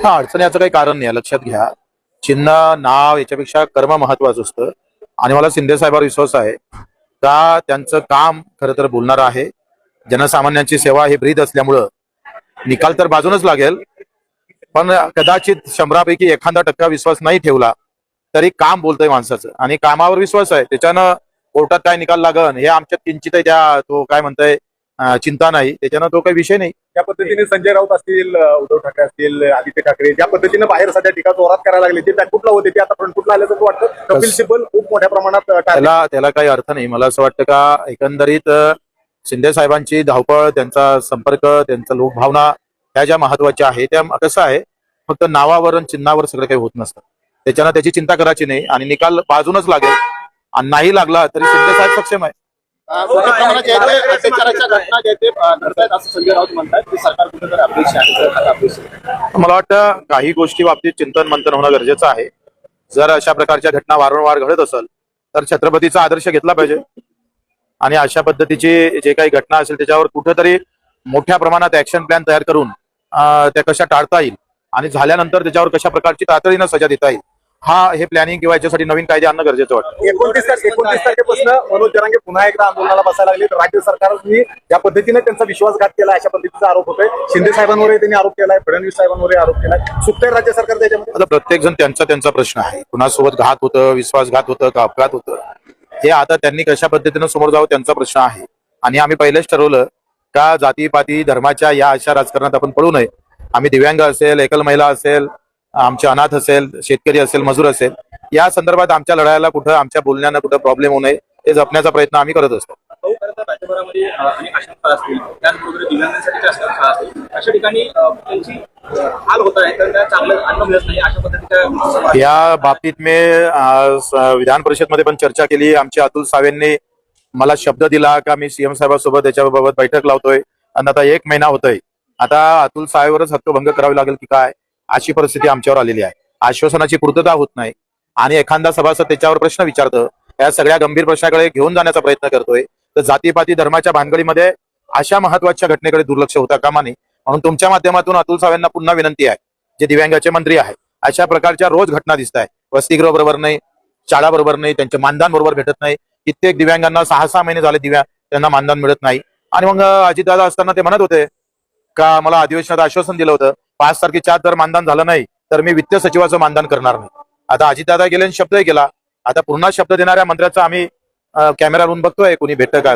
हा, अडचण याचं काही कारण नाही, लक्षात घ्या. चिन्ह नाव याच्यापेक्षा कर्म महत्वाचं असतं. आणि मला शिंदे साहेबांवर विश्वास आहे का त्यांचं काम खरं तर बोलणार आहे. जनसामान्यांची सेवा हे ब्रीद असल्यामुळं निकाल तर बाजूनच लागेल, पण कदाचित 100पैकी एखादा टक्का विश्वास नाही ठेवला तरी काम बोलतंय माणसाचं, आणि कामावर विश्वास आहे. त्याच्यानं कोर्टात काय निकाल लागन हे आमच्या किंचित त्या तो काय म्हणताय चिंता नाही, त्याच्यानं तो काही विषय नाही. त्या पद्धतीने संजय राऊत असतील, उद्धव ठाकरे असतील, आदित्य ठाकरे ज्या पद्धतीने बाहेर सध्या टीका जोरात करायला लागले, ते बॅकफुटला होते ते आता फ्रंटफुटला आल्याचं वाटतं. कपिल सिब्बल खूप मोठ्या प्रमाणात त्याला काही अर्थ नाही. मला असं वाटतं का एकंदरीत शिंदे साहेबांची धावपळ, त्यांचा संपर्क, त्यांचा लोकभावना ह्या ज्या महत्वाच्या आहे त्या कसं आहे, फक्त नावावर आणि चिन्हावर सगळं काही होत नसतं. त्याच्यानं त्याची चिंता करायची नाही आणि निकाल बाजूनच लागेल. आणि नाही लागला तरी शिंदे साहेब सक्षम आहे. मला वाटतं काही गोष्टी बाबतीत चिंतन मंथन होणं गरजेचं आहे. जर अशा प्रकारच्या घटना वारंवार घडत असेल तर छत्रपतीचा आदर्श घेतला पाहिजे, आणि अशा पद्धतीची जे काही घटना असेल त्याच्यावर कुठेतरी मोठ्या प्रमाणात ऍक्शन प्लॅन तयार करून त्या कशा टाळता येईल आणि झाल्यानंतर त्याच्यावर कशा प्रकारची तातडीनं सजा देता येईल, हे प्लॅनिंग किंवा याच्यासाठी नवीन कायदे आणणं गरजेचं वाटतं. 29 तारखेपासून मनोज जरांगे पुन्हा एकदा आंदोलनाला बसायला लागले. राज्य सरकारने ज्या पद्धतीने त्यांचा विश्वासघात केला अशा पद्धतीचा आरोप होतोय. शिंदे साहेबांवरही त्यांनी आरोप केलाय, फडणवीस साहेबांवरही आरोप केलाय. सुप्तेर राज्य सरकार त्याच्यामध्ये. आता प्रत्येक जण त्यांचा प्रश्न आहे. कुणासोबत घात होतं, विश्वासघात होतं का अपघात होतं, हे आता त्यांनी कशा पद्धतीनं समोर जावं त्यांचा प्रश्न आहे. आणि आम्ही पहिलेच ठरवलं का जातीपाती धर्माच्या या अशा राजकारणात आपण पडू नये. आम्ही दिव्यांग असेल, एकल महिला असेल, आमचे अनाथ असेल, शेतकरी असेल, मजूर असेल, या संदर्भात आमच्या लढायला कुठं आमच्या बोलण्यानं कुठं प्रॉब्लेम होऊ नये हे जपण्याचा प्रयत्न आम्ही करत असतो. या बाबतीत मी विधान परिषद मध्ये पण चर्चा केली. आमच्या अतुल सावेंनी मला शब्द दिला का मी सीएम साहेबांसोबत याच्याबाबत बैठक लावतोय, आणि आता 1 महिना होतोय. आता अतुल साहेबवरच हक्कभंग करावी लागेल की काय, अशी परिस्थिती आमच्यावर आलेली आहे. आश्वासनाची पूर्तता होत नाही आणि एखादा सभासद त्याच्यावर प्रश्न विचारतं. या सगळ्या गंभीर प्रश्नाकडे घेऊन जाण्याचा प्रयत्न करतोय, तर जातीपाती धर्माच्या भानगडीमध्ये अशा महत्वाच्या घटनेकडे दुर्लक्ष होता कामा नये. म्हणून तुमच्या माध्यमातून अतुल सावेंना पुन्हा विनंती आहे, जे दिव्यांगाचे मंत्री आहे, अशा प्रकारच्या रोज घटना दिसत आहे. वसतिगृह बरोबर नाही, शाळा बरोबर नाही, त्यांचे मानधन बरोबर भेटत नाही. कित्येक दिव्यांगांना 6-6 महिने झाले त्यांना मानधन मिळत नाही. आणि मग अजितदादा असताना ते म्हणत होते का मला अधिवेशनात आश्वासन दिलं होतं 5 तारखेच्या आत जर मानधन झालं नाही तर मी वित्त सचिवाचं मानधन करणार नाही. आता अजितदादा गेले आणि शब्दही केला. आता पुन्हा शब्द देणाऱ्या मंत्र्याचा आम्ही कॅमेरावरून बघतोय कोणी भेटतं का.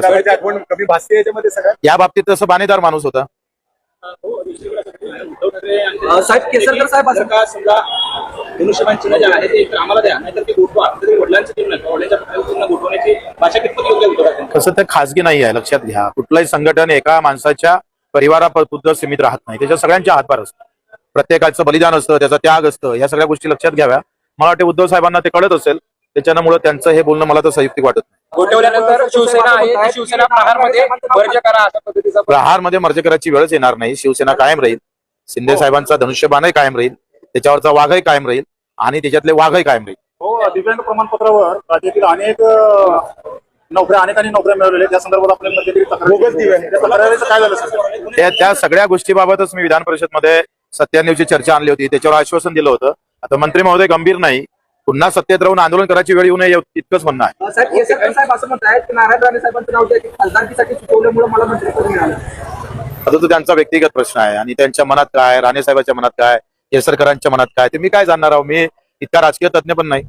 कमी भासते याच्यामध्ये सगळ्यात. या बाबतीत तसं बाणेदार माणूस होता. साहेब केसरकर साहेब असं का समजा धनुष्यबाण चिन्ह जे आहे ते आम्हाला द्या, नाहीतर ते गोठवा. वडिलांचं चिन्ह वडिलांच्या गोठवण्याची भाषा कितपत योग्य होतं. कसं ते खासगी नाही आहे, लक्षात घ्या. कुठलंही संघटन एका माणसाच्या परिवारापुरतं सीमित राहत नाही. त्याच्या सगळ्यांच्या हातभार असतं, प्रत्येकाचं बलिदान असतं, त्याचा त्याग असतं. या सगळ्या गोष्टी लक्षात घ्याव्या. मला वाटते उद्धव साहेबांना ते कळत असेल, त्याच्यामुळे त्यांचं हे बोलणं मला तर संयुक्तिक वाटत नाही. गोठवल्यानंतर शिवसेना आहे, शिवसेना प्रहारमध्ये मर्ज करा अशा पद्धतीचा. प्रहारमध्ये मर्ज करायची वेळच येणार नाही. शिवसेना कायम राहील. शिंदे साहेबांचा धनुष्यबाणही कायम राहील, त्याच्यावरचा वाघही कायम राहील आणि त्याच्यातले वाघही कायम राहील. हो, दिव्यांग प्रमाणपत्रावर राज्यातील अनेक अनेकांनी नोकऱ्या मिळवलेल्या, त्या संदर्भात आपल्या त्या सगळ्या गोष्टीबाबतच मी विधान परिषद मध्ये सत्यान्नवची चर्चा आणली होती, त्याच्यावर आश्वासन दिलं होतं. आता मंत्री महोदय गंभीर नाही, पुन्हा सत्तेत राहून आंदोलन करायची वेळ येऊ नये इतकंच म्हणणं आहे. साहेब केसरकर साहेब असं म्हणतात की नारायण राणे साहेबांचं नाव खासदारकीसाठी सुचवल्यामुळे मला मंत्रिपद मिळालं. आता तो त्यांचा व्यक्तिगत प्रश्न आहे आणि त्यांच्या मनात काय, राणे साहेबांच्या मनात काय, केसरकरांच्या मनात काय, ते मी काय जाणणार आहो. मी इतका राजकीय तज्ञ पण नाही.